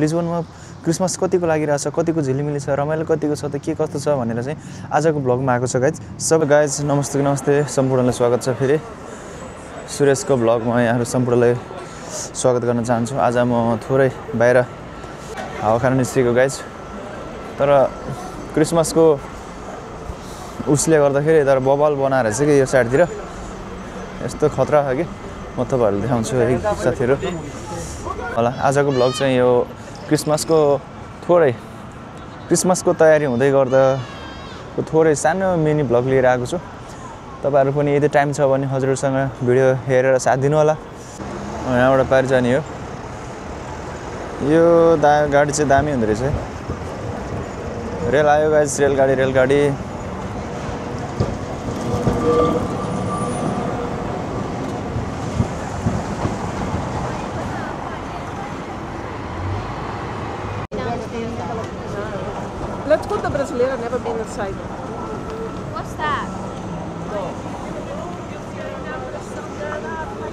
लिजबनमा Christmas कतिको लागिरहेछ, कतिको झिलिमिली छ, रमाइलो कतिको छ, त के कस्तो छ भनेर चाहिँ आजको भ्लगमा आएको छ गाइज। सब गाइज नमस्ते सम्पूर्णलाई स्वागत छ। फेरि सुरेशको भ्लगमा यहाँहरू सम्पूर्णलाई स्वागत गर्न चाहन्छु। आज म थोरै बाहिर हावा खान निस्केको गाइज, तर क्रिसमसको उसले गर्दाखेरि यता बबल बनाएर चाहिँ कि यो साइडतिर यस्तो खतरा छ कि म तपाईँहरूलाई देखाउँछु है साथीहरू। होला आजको भ्लग चाहिँ यो क्रिसमसको तयारी हुँदै गर्दा थोरै सानो मिनी भ्लग लिएर आएको छु। तपाईँहरू पनि यदि टाइम छ भने हजुरसँग भिडियो हेरेर साथ दिनु होला। यहाँबाट पारि जाने हो। यो गाडी चाहिँ दामी हुँदो रहेछ। रेल आयो गाइस, रेलगाडी Let's go to Brazil. I've never been inside. What's that?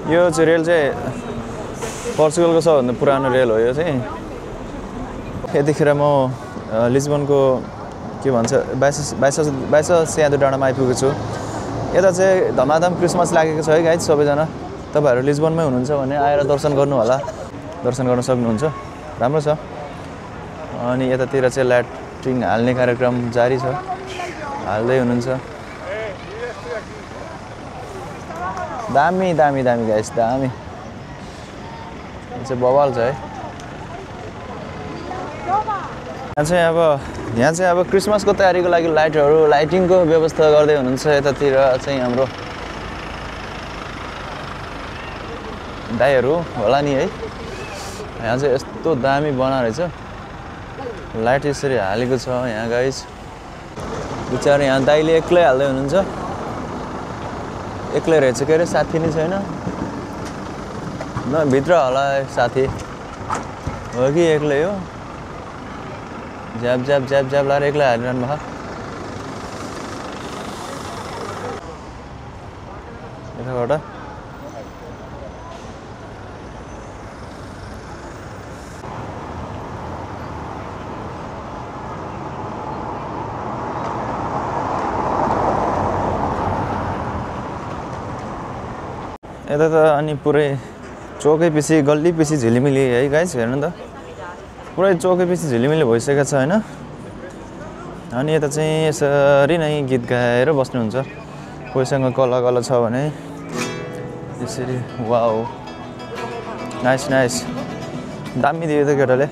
यो चाहिँ रेल चाहिँ पोर्चुगलको सबभन्दा पुरानो रेल हो। यो चाहिँ यतिखेर म लिजबनको के भन्छ बाइस स्यादो डाँडामा आइपुगेको छु। यता चाहिँ धमाधम क्रिसमस लागेको छ है गाइज। सबैजना तपाईँहरू लिजबनमै हुनुहुन्छ भने आएर दर्शन गर्नु होला, दर्शन गर्न सक्नुहुन्छ। राम्रो छ। अनि यतातिर चाहिँ ल्याट्रिन हाल्ने कार्यक्रम जारी छ, हाल्दै हुनुहुन्छ। दामी गाइस, दामी। चाहिँ बवाल छ है। यहाँ चाहिँ अब क्रिसमसको तयारीको लागि लाइटिङको व्यवस्था गर्दै हुनुहुन्छ। यतातिर चाहिँ हाम्रो दाइहरू होला नि है। यहाँ चाहिँ यस्तो दामी बना रहेछ, लाइट यसरी हालेको छ यहाँ गाइस। बिचारा यहाँ दाइले एक्लै हाल्दै हुनुहुन्छ। एक्लै रहेछ के अरे, साथी नै छैन। न भित्र होला साथी हो कि एक्लै हो। ज्याब लाएर एक्लै हालिरहनु भएको। यताबाट यता त अनि पुरै चौकै पछि गल्ली पछि झिलिमिली है गाइस। हेर्नु त पुरै चौकै पछि झिलिमिली भइसकेको छ होइन। अनि यता चाहिँ यसरी नै गीत गाएर बस्नुहुन्छ। कोहीसँग कला छ भने यसरी। वाउ नाइस दामी दियो त केटाले।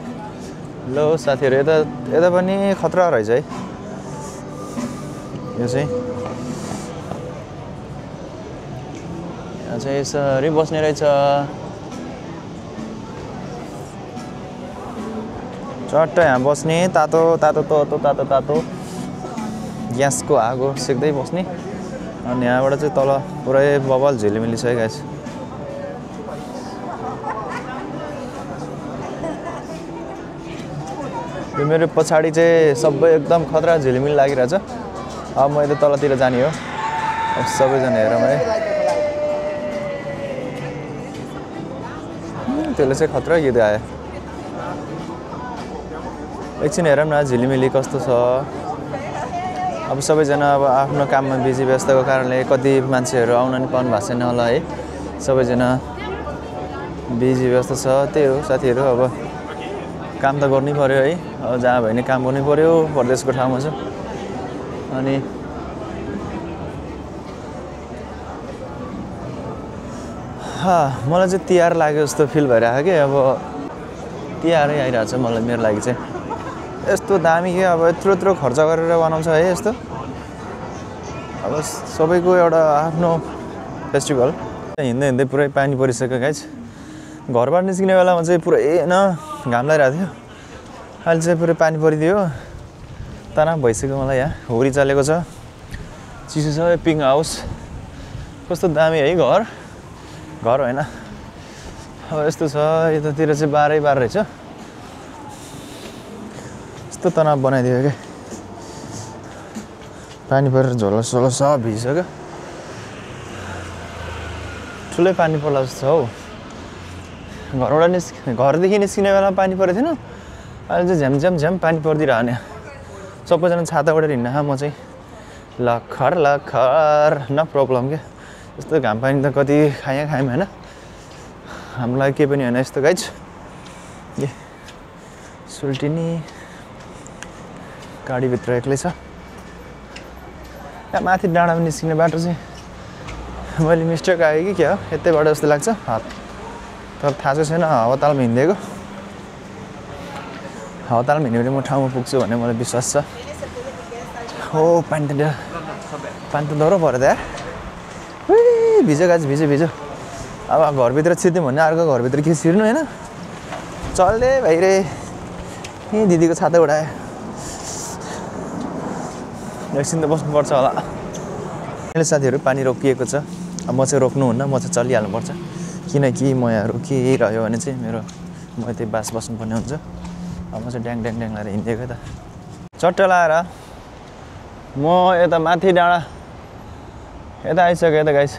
ल साथीहरू यता पनि खतरा रहेछ है। यो चाहिँ यहाँ चाहिँ यसरी बस्ने रहेछ। चट्ट यहाँ बस्ने, तातो ग्यासको आगो सेक्दै बस्ने। अनि यहाँबाट चाहिँ तल पुरै बबल झिलिमिली छ है गाइस। यो मेरो पछाडि चाहिँ सबै एकदम खतरा झिलिमिली लागिरहेछ। अब म यता तलतिर जाने हो। अब सबैजना हेरौँ है। त्यसले चाहिँ खतरा गीत गायो। एकछिन हेरौँ न झिलिमिली कस्तो छ। अब सबैजना अब आफ्नो काममा बिजी व्यस्तको कारणले कति मान्छेहरू आउन नि पाउनु भएको छैन होला है। सबैजना बिजी व्यस्त छ। त्यही हो साथीहरू, अब काम त गर्नै पर्यो है। अब जहाँ भयो भने काम गर्नै पर्यो, परदेशको ठाउँमा छ। अनि मलाई चाहिँ तिहार लाग्यो जस्तो फिल भइरहेको कि अब तिहारै आइरहेको छ मलाई। मेरो लागि चाहिँ यस्तो दामी के अब यत्रो खर्च गरेर बनाउँछ है यस्तो। अब सबैको एउटा आफ्नो फेस्टिभल। हिँड्दै पुरै पानी परिसक्यो गाइस। घरबाट निस्किने बेलामा चाहिँ पुरै घाम लागिरहेको थियो। अहिले चाहिँ पुरै पानी परिदियो। तनाव भइसक्यो मलाई। यहाँ हुरी चलेको छ, चिसो छ। पिङ हाउस कस्तो दामी है। घर होइन। अब यस्तो छ। यतातिर चाहिँ बाह्रै रहेछ। यस्तो तनाव बनाइदियो क्या। पानी परेर झोला सब भिजिसक्यो। ठुलै पानी पर्ला जस्तो छ हौ। घरदेखि निस्किने बेलामा पानी परेको थिएन। अहिले चाहिँ झ्याम पानी पर्दिरहने सबैजना छाता ओढेर हिँड्न म चाहिँ लखर न प्रब्लम के यस्तो घाम पानी त कति खायौँ होइन हामीलाई केही पनि होइन यस्तो गाइज ए सुल्टिनी गाडीभित्र एक्लै छ यहाँ माथि डाँडामा निस्किने बाटो चाहिँ मैले मिस्टेक आयो कि क्या हो यतैबाट जस्तो लाग्छ तर थाहा चाहिँ छैन हावातालमा हिँडिदिएको हावातालमा हिँड्यो भने म ठाउँमा पुग्छु भन्ने मलाई विश्वास छ हो पानी त डह्रो पऱ्यो त यार भिजो गाज भिजो अब घरभित्र छिर्दिउँ भने अर्को घरभित्र के छिर्नु होइन चल्दे भाइरे यहीँ दिदीको छाता उडायो एकछिन त बस्नुपर्छ होला मैले साथीहरू पानी रोकिएको छ अब म चाहिँ रोक्नुहुन्न म चाहिँ चलिहाल्नुपर्छ किनकि म यहाँ रोकिरह्यो भने चाहिँ म त्यही बास बस्नुपर्ने हुन्छ अब म चाहिँ ड्याङ लाएर हिँडिदिएको त चट्ट लाएर म यता माथि डाँडा यता आइसक्यो यता गाइस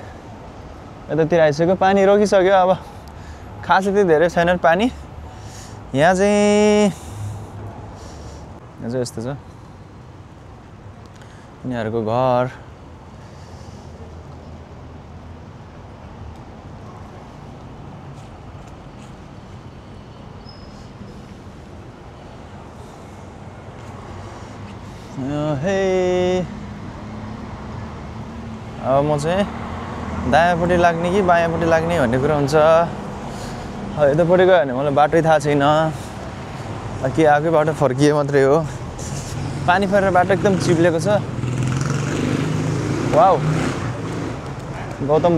यतातिर आइसक्यो पानी रोकिसक्यो अब खासै त्यति धेरै छैन पानी यहाँ चाहिँ यस्तो छ यिनीहरूको घर हे अब म चाहिँ दायाँपट्टि लाग्ने कि बायाँपट्टि लाग्ने भन्ने कुरा हुन्छ यतापट्टि गयो भने मलाई बाटै थाहा छैन के आएकै बाटो फर्किए मात्रै हो पानी परेर बाटो एकदम चिप्लेको छ वाउ गौतम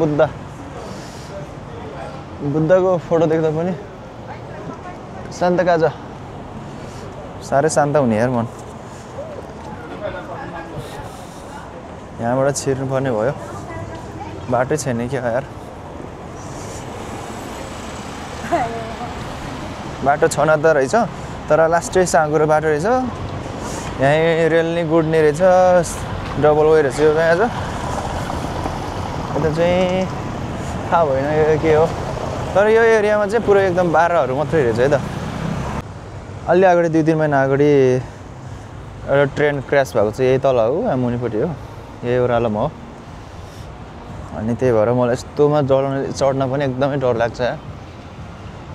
बुद्धको फोटो देख्दा पनि शान्त काजा साह्रै शान्त हुने यार मन यहाँबाट छिर्नुपर्ने भयो बाटै छैन क्या यार बाटो छन त रहेछ तर लास्टै साँगुरो बाटो रहेछ यहीँ रेल नै गुड्ने रहेछ डबल वे रहेछ यो चाहिँ आज यता चाहिँ थाहा भएन यो के हो तर यो एरियामा चाहिँ पुरै एकदम बाह्रहरू मात्रै रहेछ है त अलि अगाडि 2-3 महिना अगाडि एउटा ट्रेन क्रास भएको चाहिँ यही तल हो मुनिपट्टि हो यही ओह्रालोमा हो अनि त्यही भएर मलाई यस्तोमा चढ्न पनि एकदमै डर लाग्छ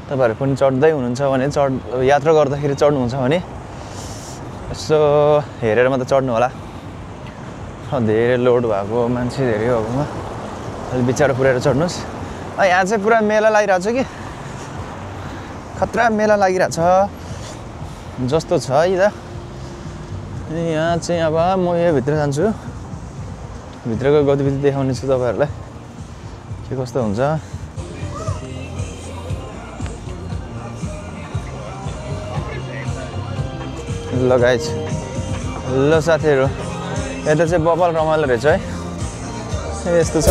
तपाईँहरू पनि चढ्दै हुनुहुन्छ भने यात्रा गर्दाखेरि चढ्नुहुन्छ भने यसो हेरेर मात्र चढ्नु होला धेरै लोड भएको मान्छे धेरै भएकोमा अलि बिचारा पुऱ्याएर चढ्नुहोस् यहाँ चाहिँ पुरा मेला लागिरहेको छ कि खतरा मेला लागिरहेछ जस्तो छ है त यहाँ चाहिँ अब म यो भित्र जान्छु भित्रको गतिविधि देखाउने छु तपाईँहरूलाई के कस्तो हुन्छ ल गाइज ल साथीहरू यता चाहिँ बबाल रमाइलो रहेछ है यस्तो छ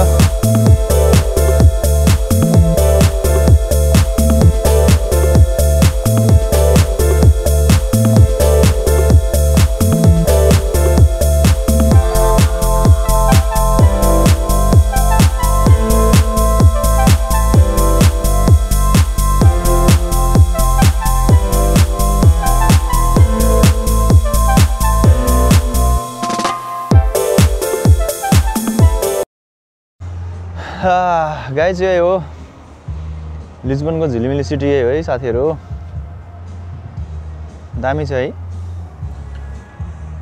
गाइज यही हो लिस्बनको झिलिमिली सिटी यही हो है साथीहरू दामी छ है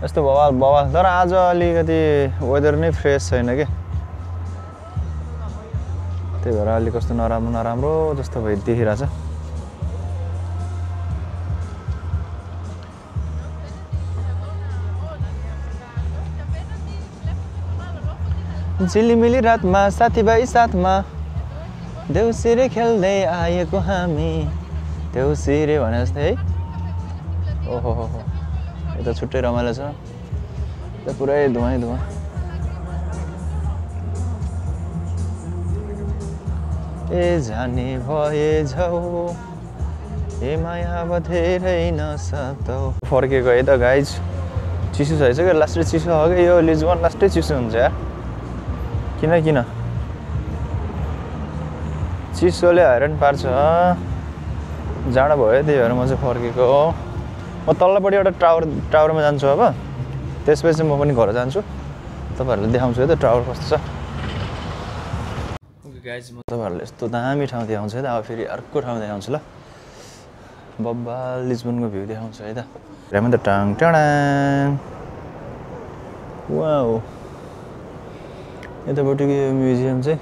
यस्तो बवाल तर आज अलिकति वेदर नै फ्रेस छैन के त्यही भएर अलिक कस्तो नराम्रो जस्तो भइ देखिरहेछ झिलिमिली रातमा साथीभाइ साथमा देउसिरे खेल्दै आएको हामी देउसिरे भने जस्तै है ओहो हो यता छुट्टै रमाइलो छ यता पुरै धुवै ए जाने भए झौ ए माया बधेरै नसक्तौ फर्केको है त गाइज चिसो छ क्या लास्टै चिसो हो क्या यो लिस्बन लास्टै चिसो हुन्छ यार किन चिसोले हैरान पार्छ जाडो भयो त्यही भएर म चाहिँ फर्केको तल्लोपट्टि एउटा टावरमा जान्छु अब त्यसपछि म पनि घर जान्छु तपाईहरुलाई देखाउँछु है त टावर कस्तो छ ओके गाइज म तपाईहरुलाई यस्तो दामी ठाउँ देखाउँछु है त अब फेरि अर्को ठाउँ देखाउँछु ल बब्बाल लिजबनको भ्यू देखाउँछु है त हेरौँ त टाङ टाडाङ वाउ यतापट्टिको यो म्युजियम चाहिँ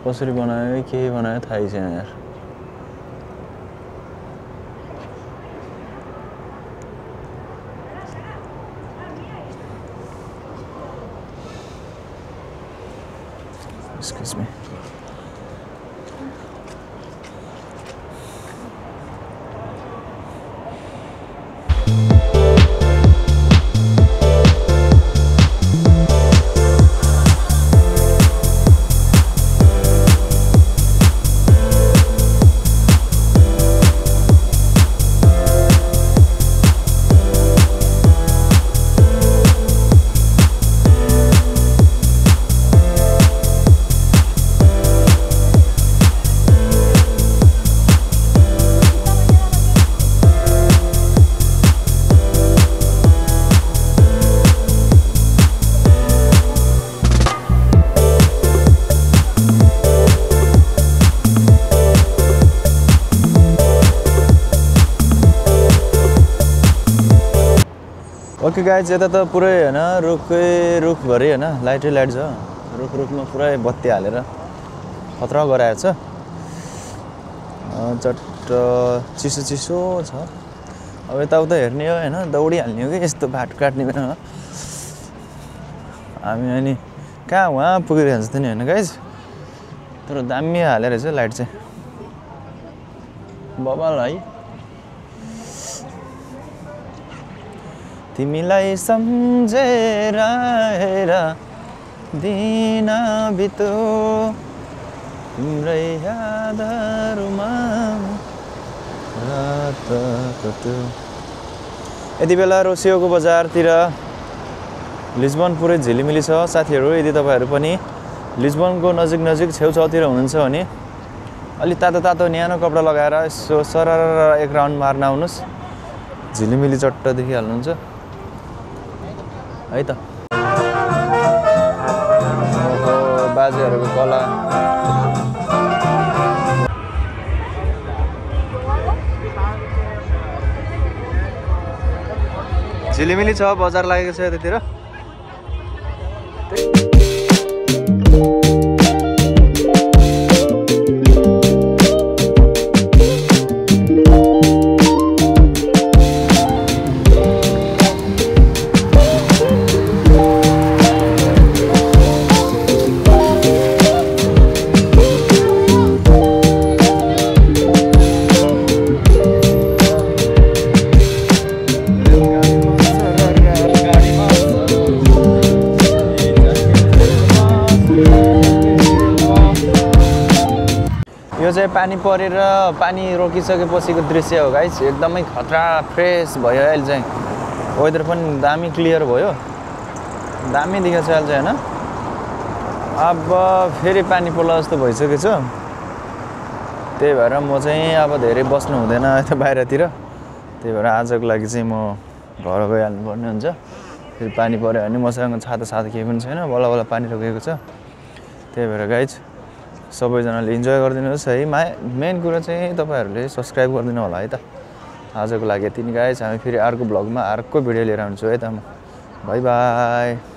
कसरी बनायो के बनायो थाहै छैन यार Excuse me. ओके गाइज यता त पुरै हैन रुखभरि हैन लाइटै लाइट छ रुखमा पुरै बत्ती हालेर खतरा गराएको छ चट्ट चिसो छ अब यताउता हेर्ने हो हैन दौडिहाल्ने हो कि यस्तो बाटो काट्ने बेलामा हामी अनि कहाँ वहाँ पुगिरहेको जस्तो नि हैन गाइज तर दामी हालेर चाहिँ लाइट चाहिँ बबाल है तिमीलाई सम्झेर हेर दिन बितो तिम्रै यादहरुमा रात कट्यो यति बेला रोसियोको बजारतिर लिजबन पुरै झिलिमिली छ साथीहरु यदि तपाईहरु पनि लिजबनको नजिक छेउछाउतिर हुनुहुन्छ भने अलि तातो न्यानो कपडा लगाएर यसो सरर एक राउन्ड मार्न आउनुस् झिलिमिली चट्ट देखिहाल्नुहुन्छ है त बाजेहरुको कला झिलिमिली छ बजार लागेको छ यतातिर यो चाहिँ पानी परेर पानी रोकिसकेपछिको दृश्य हो गाइस एकदमै खतरा फ्रेश भयो अहिले चाहिँ वेदर पनि दामी क्लियर भयो दामी देखेको छ अहिले चाहिँ हैन अब फेरि पानी पर्ला जस्तो भइसकेको छ त्यही भएर म चाहिँ अब धेरै बस्नु हुँदैन यता बाहिरतिर त्यही भएर आजको लागि चाहिँ म घर गइहाल्नु पर्ने हुन्छ फेरि पानी पर्यो भने मसँग छाता केही पनि छैन बल्ल पानी रोकेको छ त्यही भएर गाइस सबैजनाले इन्जोय गरिदिनुहोस् है मेन कुरा चाहिँ तपाईहरुले सब्स्क्राइब गरिदिनु होला है त आजको लागि यति नै गाइस हामी फेरि अर्को भ्लगमा अर्को भिडियो लिएर आउँछु है त म बाइ बाइ